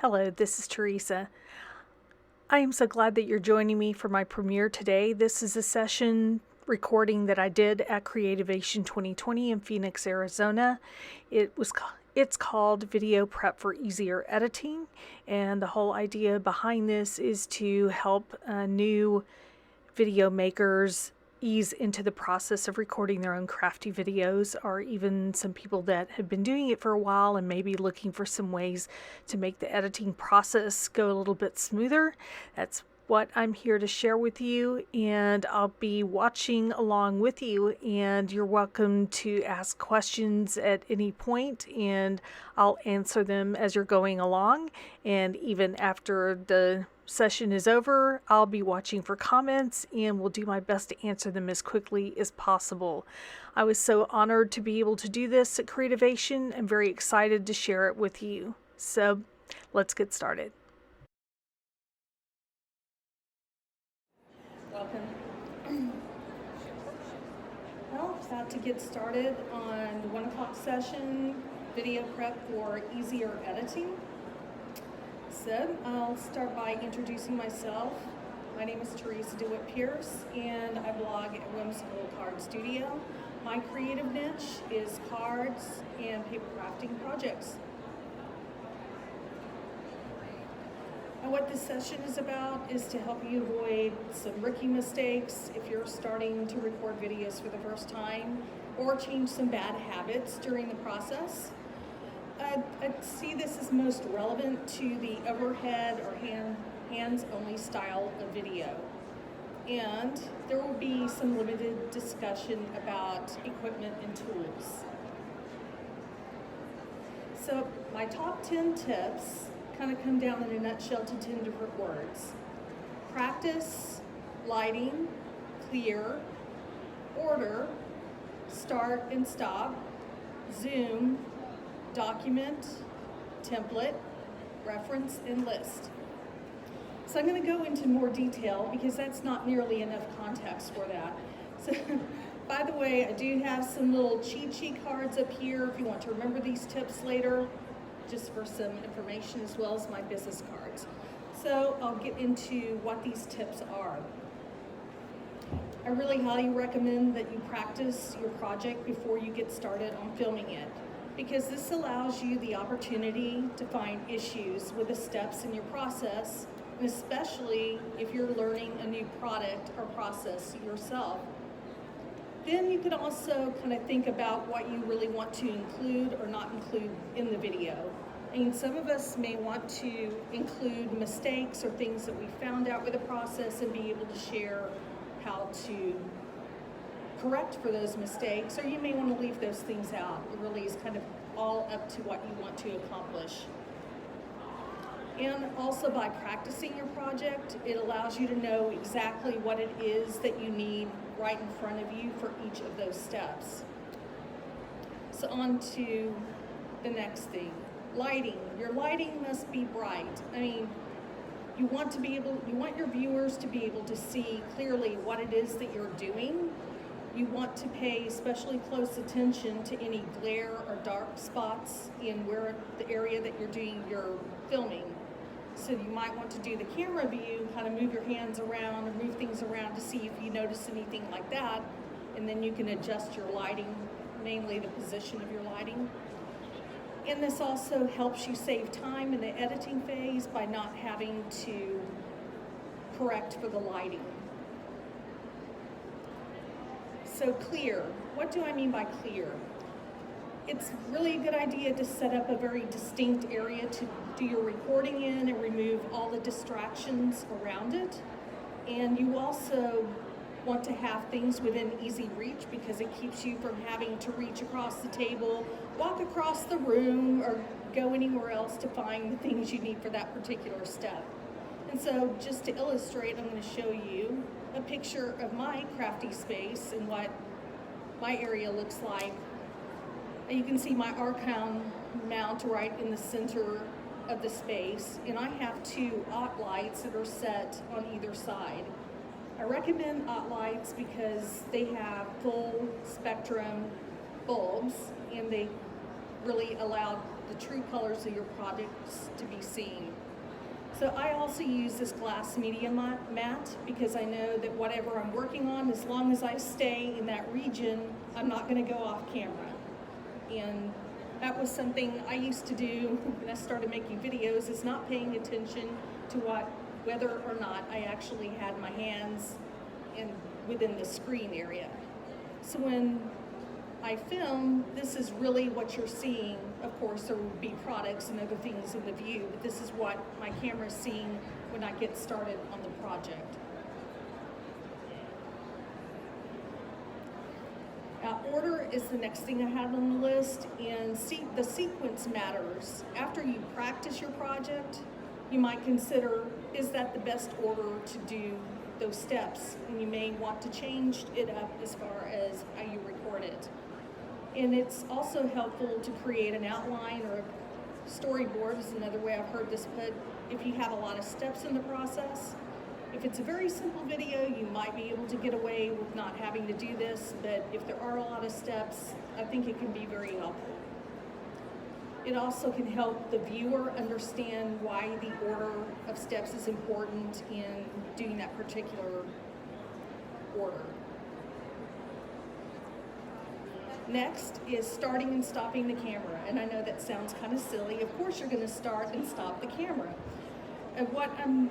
Hello, this is Teresa. I am so glad that you're joining me for my premiere today. This is a session recording that I did at Creativation 2020 in Phoenix, Arizona. It's called Video Prep for Easier Editing, and the whole idea behind this is to help new video makers ease into the process of recording their own crafty videos, or even some people that have been doing it for a while and maybe looking for some ways to make the editing process go a little bit smoother. That's what I'm here to share with you, and I'll be watching along with you, and you're welcome to ask questions at any point, and I'll answer them as you're going along. And even after the session is over, I'll be watching for comments and will do my best to answer them as quickly as possible. I was so honored to be able to do this at Creativation. I'm very excited to share it with you. So let's get started. Welcome. Well, about to get started on the 1 o'clock session, video prep for easier editing. So I'll start by introducing myself. My name is Teresa DeWitt Pierce, and I blog at Whimsical Card Studio. My creative niche is cards and paper crafting projects. And what this session is about is to help you avoid some rookie mistakes if you're starting to record videos for the first time, or change some bad habits during the process. I see this as most relevant to the overhead or hands-only style of video. And there will be some limited discussion about equipment and tools. So my top 10 tips kind of come down in a nutshell to 10 different words. Practice, lighting, clear, order, start and stop, zoom, document, template, reference, and list. So I'm going to go into more detail because that's not nearly enough context for that. So, by the way, I do have some little cheat sheet cards up here if you want to remember these tips later, just for some information, as well as my business cards. So I'll get into what these tips are. I really highly recommend that you practice your project before you get started on filming it, because this allows you the opportunity to find issues with the steps in your process, and especially if you're learning a new product or process yourself. Then you can also kind of think about what you really want to include or not include in the video. And some of us may want to include mistakes or things that we found out with the process and be able to share how to correct for those mistakes, or you may want to leave those things out. It really is kind of all up to what you want to accomplish. And also, by practicing your project, it allows you to know exactly what it is that you need right in front of you for each of those steps. So on to the next thing, lighting. Your lighting must be bright. I mean, you want your viewers to be able to see clearly what it is that you're doing. You want to pay especially close attention to any glare or dark spots in the area that you're doing your filming. So you might want to do the camera view, kind of move your hands around or move things around to see if you notice anything like that, and then you can adjust your lighting, mainly the position of your lighting. And this also helps you save time in the editing phase by not having to correct for the lighting. So clear, what do I mean by clear? It's really a good idea to set up a very distinct area to do your recording in and remove all the distractions around it. And you also want to have things within easy reach, because it keeps you from having to reach across the table, walk across the room, or go anywhere else to find the things you need for that particular step. And so just to illustrate, I'm going to show you a picture of my crafty space and what my area looks like. And you can see my Archon mount right in the center of the space, and I have 2 OT lights that are set on either side. I recommend OT lights because they have full spectrum bulbs, and they really allow the true colors of your products to be seen. So I also use this glass media mat because I know that whatever I'm working on, as long as I stay in that region, I'm not going to go off camera. And that was something I used to do when I started making videos, is not paying attention to whether or not I actually had my hands within the screen area. So when I film, this is really what you're seeing. Of course, there will be products and other things in the view, but this is what my camera is seeing when I get started on the project. Now, order is the next thing I have on the list, and the sequence matters. After you practice your project, you might consider, is that the best order to do those steps? And you may want to change it up as far as how you record it. And it's also helpful to create an outline, or a storyboard is another way I've heard this put, if you have a lot of steps in the process. If it's a very simple video, you might be able to get away with not having to do this, but if there are a lot of steps, I think it can be very helpful. It also can help the viewer understand why the order of steps is important in doing that particular order. Next is starting and stopping the camera. And I know that sounds kind of silly. Of course you're going to start and stop the camera. And what I'm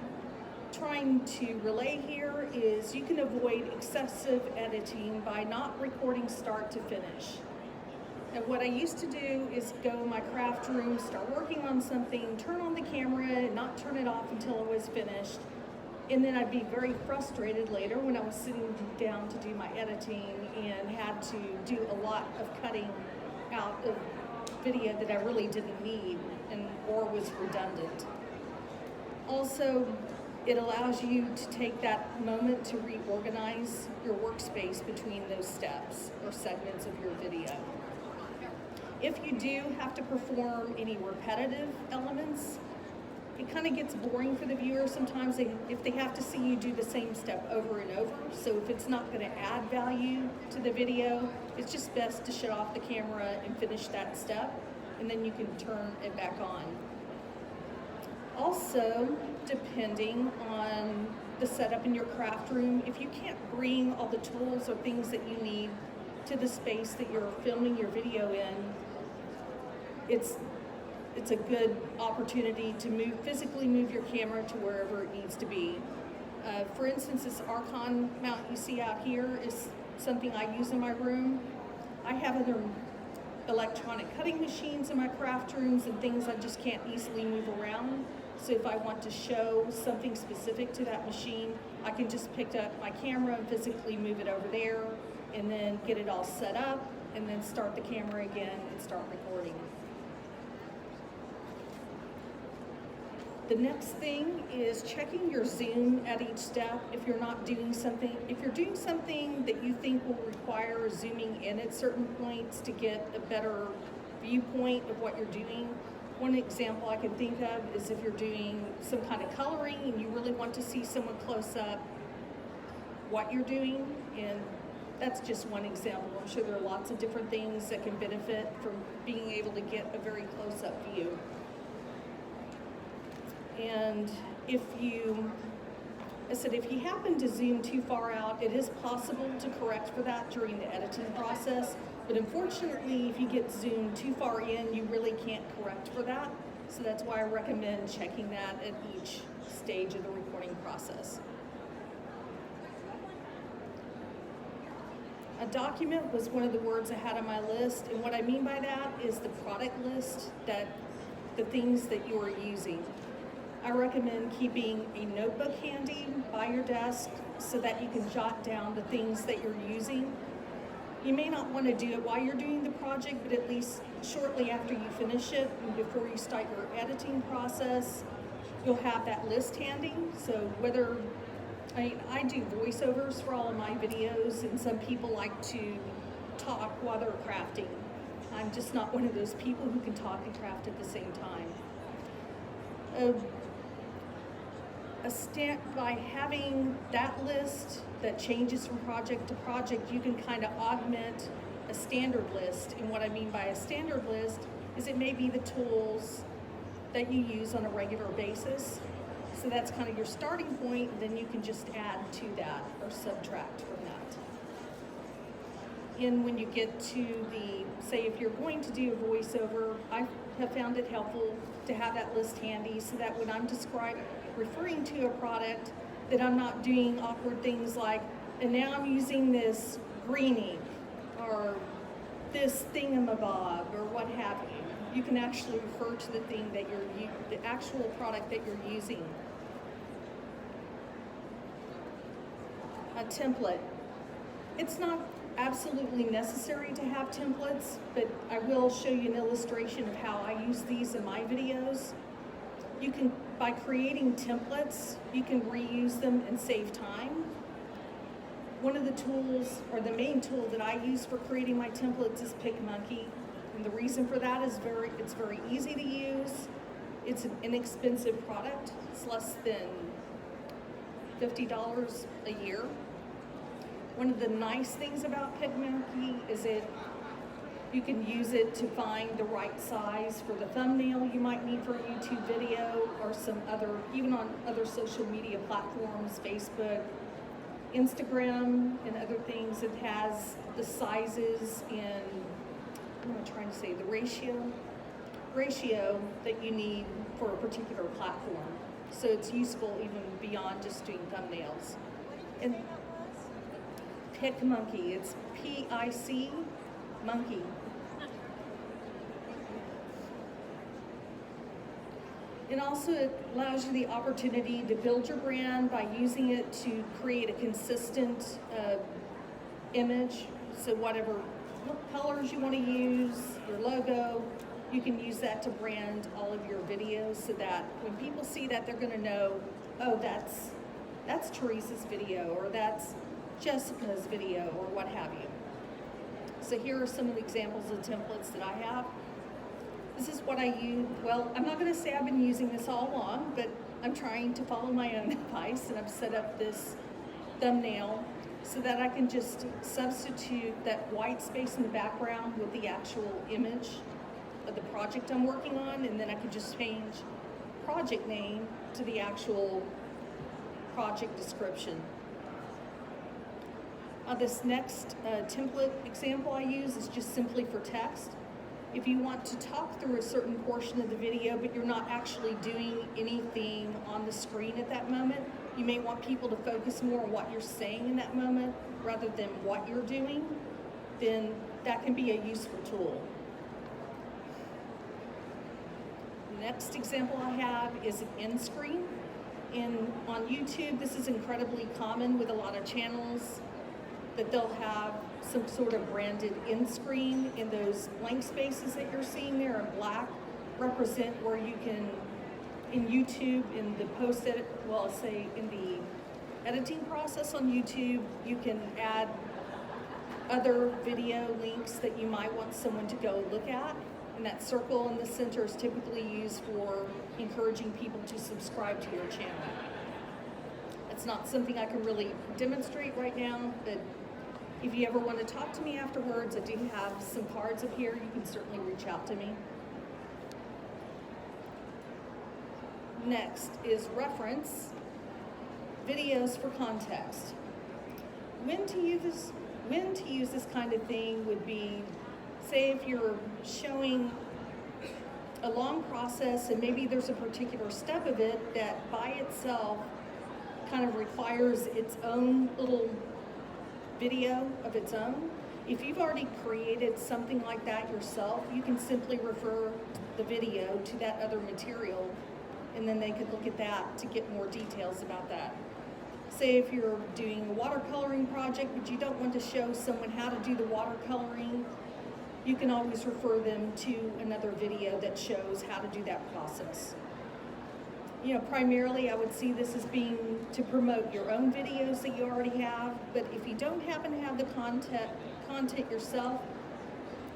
trying to relay here is you can avoid excessive editing by not recording start to finish. And what I used to do is go in my craft room, start working on something, turn on the camera and not turn it off until it was finished. And then I'd be very frustrated later when I was sitting down to do my editing and had to do a lot of cutting out of video that I really didn't need or was redundant. Also, it allows you to take that moment to reorganize your workspace between those steps or segments of your video. If you do have to perform any repetitive elements, it kind of gets boring for the viewer sometimes if they have to see you do the same step over and over. So if it's not going to add value to the video, it's just best to shut off the camera and finish that step, and then you can turn it back on. Also, depending on the setup in your craft room, if you can't bring all the tools or things that you need to the space that you're filming your video in, it's a good opportunity to physically move your camera to wherever it needs to be. For instance, this Archon mount you see out here is something I use in my room. I have other electronic cutting machines in my craft rooms and things I just can't easily move around. So if I want to show something specific to that machine, I can just pick up my camera and physically move it over there and then get it all set up and then start the camera again and start recording. The next thing is checking your zoom at each step. If you're doing something that you think will require zooming in at certain points to get a better viewpoint of what you're doing. One example I can think of is if you're doing some kind of coloring and you really want to see someone close up what you're doing, and that's just one example. I'm sure there are lots of different things that can benefit from being able to get a very close-up view. And if you happen to zoom too far out, it is possible to correct for that during the editing process. But unfortunately, if you get zoomed too far in, you really can't correct for that. So that's why I recommend checking that at each stage of the recording process. A document was one of the words I had on my list, and what I mean by that is the product list, the things that you are using. I recommend keeping a notebook handy by your desk so that you can jot down the things that you're using. You may not want to do it while you're doing the project, but at least shortly after you finish it and before you start your editing process, you'll have that list handy. So I do voiceovers for all of my videos, and some people like to talk while they're crafting. I'm just not one of those people who can talk and craft at the same time. By having that list that changes from project to project, you can kind of augment a standard list. And what I mean by a standard list is it may be the tools that you use on a regular basis. So that's kind of your starting point, and then you can just add to that or subtract from that. And when you get to say if you're going to do a voiceover, I have found it helpful to have that list handy so that when I'm referring to a product, that I'm not doing awkward things like, and now I'm using this greening or this thingamabob or what have you. You can actually refer to the thing that the actual product that you're using. A template. It's not absolutely necessary to have templates, but I will show you an illustration of how I use these in my videos. By creating templates, you can reuse them and save time. One of the tools, or the main tool that I use for creating my templates is PicMonkey. And the reason for that is it's very easy to use. It's an inexpensive product. It's less than $50 a year. One of the nice things about PicMonkey is you can use it to find the right size for the thumbnail you might need for a YouTube video or even on other social media platforms, Facebook, Instagram, and other things. It has the sizes in, what am I trying to say, the ratio that you need for a particular platform. So it's useful even beyond just doing thumbnails. And PicMonkey, it's P-I-C, monkey. And also it allows you the opportunity to build your brand by using it to create a consistent image. So what colors you want to use, your logo, you can use that to brand all of your videos so that when people see that, they're going to know, oh, that's Teresa's video, or that's Jessica's video, or what have you. So here are some of the examples of templates that I have. This is what I use. Well, I'm not going to say I've been using this all along, but I'm trying to follow my own advice, and I've set up this thumbnail so that I can just substitute that white space in the background with the actual image of the project I'm working on, and then I could just change project name to the actual project description. This next template example I use is just simply for text. If you want to talk through a certain portion of the video, but you're not actually doing anything on the screen at that moment, you may want people to focus more on what you're saying in that moment rather than what you're doing, then that can be a useful tool. The next example I have is an end screen. On YouTube, this is incredibly common with a lot of channels, that they'll have some sort of branded end screen, and those blank spaces that you're seeing there in black represent where you can, in YouTube, in the post-edit, well, say in the editing process on YouTube, you can add other video links that you might want someone to go look at. And that circle in the center is typically used for encouraging people to subscribe to your channel. It's not something I can really demonstrate right now, but if you ever want to talk to me afterwards, I do have some cards up here. You can certainly reach out to me. Next is reference, videos for context. When to use this kind of thing would be, say if you're showing a long process and maybe there's a particular step of it that by itself kind of requires its own little video of its own. If you've already created something like that yourself, you can simply refer the video to that other material, and then they could look at that to get more details about that. Say if you're doing a watercoloring project, but you don't want to show someone how to do the watercoloring, you can always refer them to another video that shows how to do that process. You know, primarily I would see this as being to promote your own videos that you already have, but if you don't happen to have the content yourself,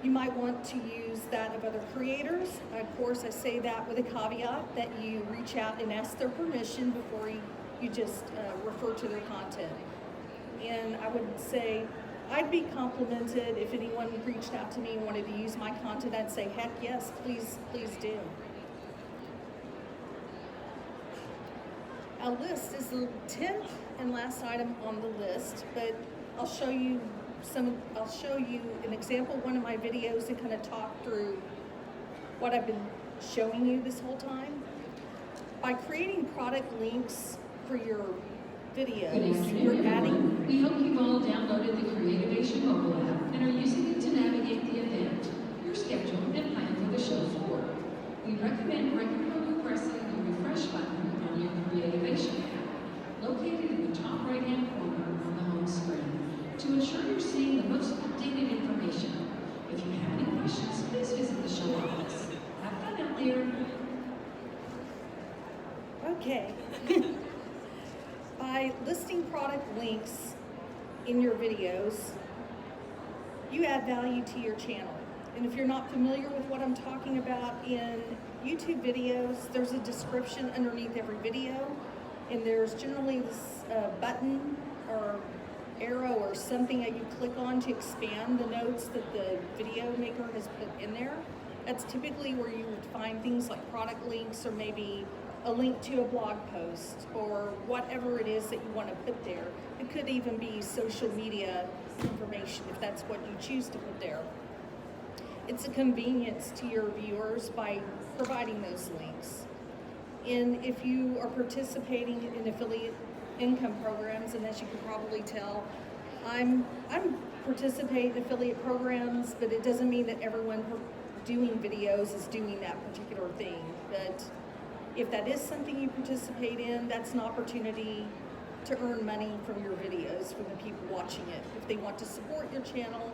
you might want to use that of other creators. Of course, I say that with a caveat that you reach out and ask their permission before you just refer to their content. And I would say I'd be complimented if anyone reached out to me and wanted to use my content. I'd say, heck yes, please do. A list is the 10th and last item on the list, but I'll show you an example of one of my videos and kind of talk through what I've been showing you this whole time. By creating product links for your videos, you're adding... We hope you've all downloaded the Creativation mobile app and are using it to navigate the event, your schedule, and plan for the show floor. We recommend regularly pressing the refresh button on your Creativation app, located in the top right-hand corner on the home screen, to ensure you're seeing the most updated information. If you have any questions, please visit the show office. Have fun out there. Okay. By listing product links in your videos, you add value to your channel. And if you're not familiar with what I'm talking about, in YouTube videos, there's a description underneath every video, and there's generally this button or arrow or something that you click on to expand the notes that the video maker has put in there. That's typically where you would find things like product links, or maybe a link to a blog post, or whatever it is that you want to put there. It could even be social media information if that's what you choose to put there. It's a convenience to your viewers by providing those links. And if you are participating in affiliate income programs, and as you can probably tell, I'm participating in affiliate programs, but it doesn't mean that everyone doing videos is doing that particular thing. But if that is something you participate in, that's an opportunity to earn money from your videos, from the people watching it. If they want to support your channel,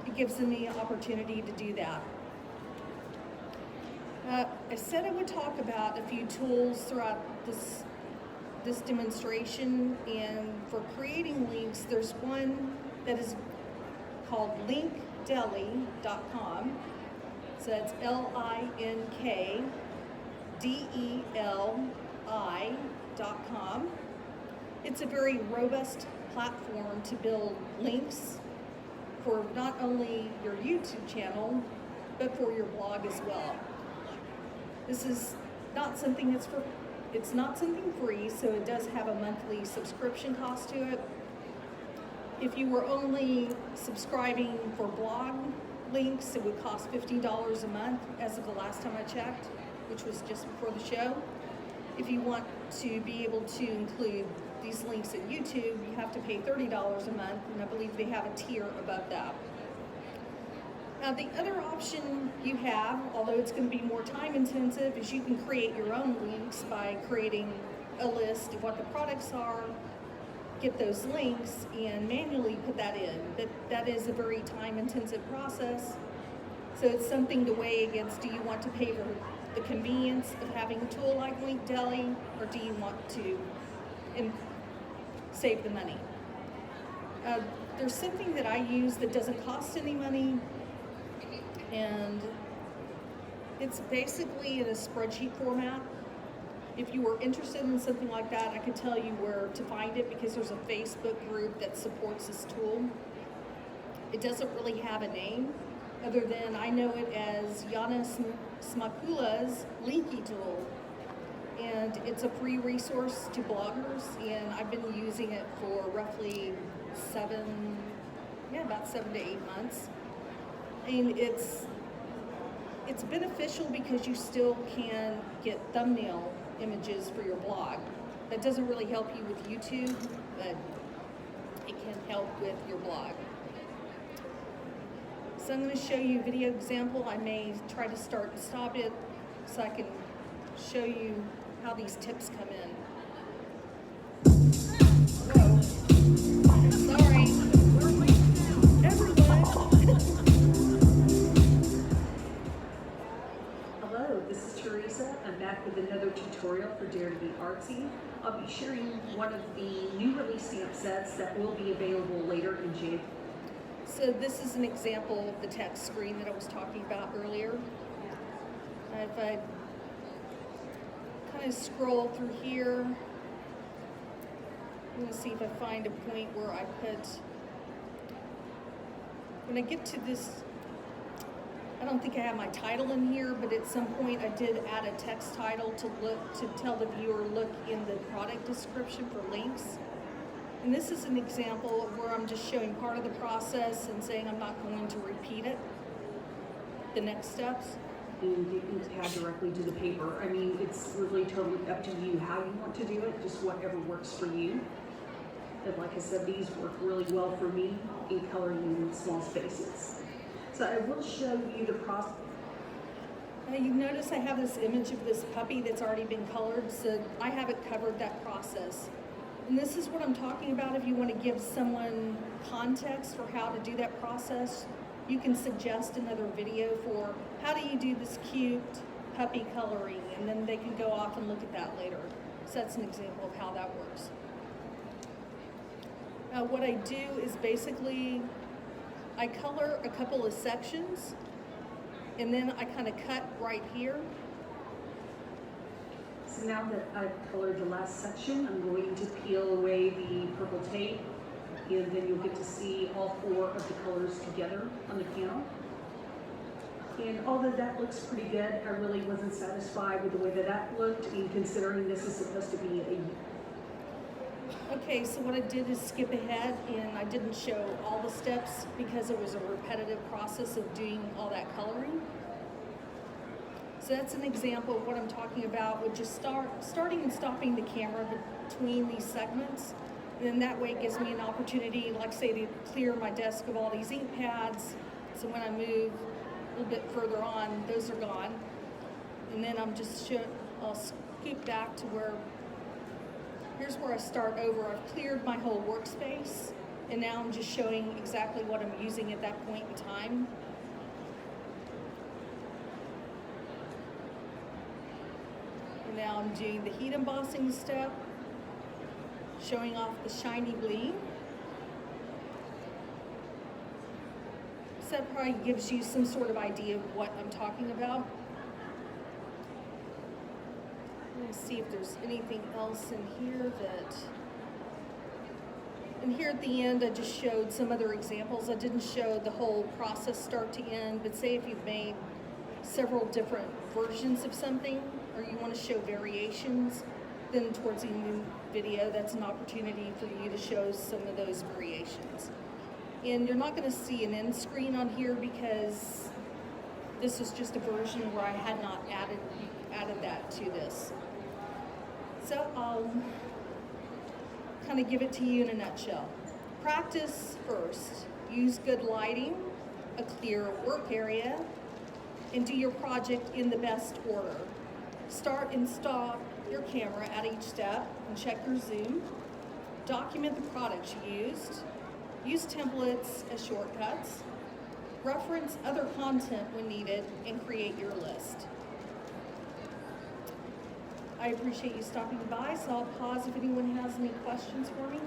it gives them the opportunity to do that. I said I would talk about a few tools throughout this demonstration, and for creating links, there's one that is called linkdeli.com. So that's linkdeli.com. It's a very robust platform to build links for not only your YouTube channel, but for your blog as well. This is not something it's not something free, so it does have a monthly subscription cost to it. If you were only subscribing for blog links, it would cost $15 a month as of the last time I checked, which was just before the show. If you want to be able to include these links in YouTube, you have to pay $30 a month, and I believe they have a tier above that. Now, the other option you have, although it's going to be more time intensive, is you can create your own links by creating a list of what the products are, get those links, and manually put that in. But that is a very time intensive process. So it's something to weigh against, do you want to pay for the convenience of having a tool like Linkdeli, or do you want to save the money? There's something that I use that doesn't cost any money, and it's basically in a spreadsheet format. If you were interested in something like that, I could tell you where to find it, because there's a Facebook group that supports this tool. It doesn't really have a name, other than I know it as Yana Smakula's Linky tool. And it's a free resource to bloggers, and I've been using it for roughly about 7 to 8 months. And it's beneficial because you still can get thumbnail images for your blog. That doesn't really help you with YouTube, but it can help with your blog. So I'm going to show you a video example. I may try to start and stop it so I can show you how these tips come in. Whoa. Sorry. Everyone. Hello, this is Teresa. I'm back with another tutorial for Dare to Be Artsy. I'll be sharing one of the new release stamp sets that will be available later in January. So this is an example of the text screen that I was talking about earlier. If I kind of scroll through here, I'm going to see if I find a point where I put When I get to this, I don't think I have my title in here, but at some point I did add a text title to tell the viewer look in the product description for links. And this is an example of where I'm just showing part of the process and saying I'm not going to repeat it, the next steps. And you can add directly to the paper. I mean, it's really totally up to you how you want to do it, just whatever works for you. And like I said, these work really well for me in coloring in small spaces. So I will show you the process. You notice I have this image of this puppy that's already been colored, so I haven't covered that process. And this is what I'm talking about. If you want to give someone context for how to do that process, you can suggest another video for how do you do this cute puppy coloring, and then they can go off and look at that later. So that's an example of how that works. What I do is basically I color a couple of sections, and then I kind of cut right here. So now that I've colored the last section, I'm going to peel away the purple tape, and then you'll get to see all 4 of the colors together on the panel. And although that looks pretty good, I really wasn't satisfied with the way that looked, and considering this is supposed to be a... Okay, so what I did is skip ahead, and I didn't show all the steps because it was a repetitive process of doing all that coloring. So that's an example of what I'm talking about with just starting and stopping the camera between these segments. And then that way it gives me an opportunity, like say, to clear my desk of all these ink pads. So when I move a little bit further on, those are gone. And then I'll scoot back to where, here's where I start over. I've cleared my whole workspace, and now I'm just showing exactly what I'm using at that point in time. And now I'm doing the heat embossing step, showing off the shiny bling. So that probably gives you some sort of idea of what I'm talking about. Let me see if there's anything else in here that... And here at the end, I just showed some other examples. I didn't show the whole process start to end, but say if you've made several different versions of something, or you want to show variations, then towards the end of the video, that's an opportunity for you to show some of those variations. And you're not going to see an end screen on here because this is just a version where I had not added that to this. So I'll kind of give it to you in a nutshell. Practice first. Use good lighting, a clear work area, and do your project in the best order. Start and stop your camera at each step and check your zoom. Document the products you used. Use templates as shortcuts. Reference other content when needed and create your list. I appreciate you stopping by, so I'll pause if anyone has any questions for me.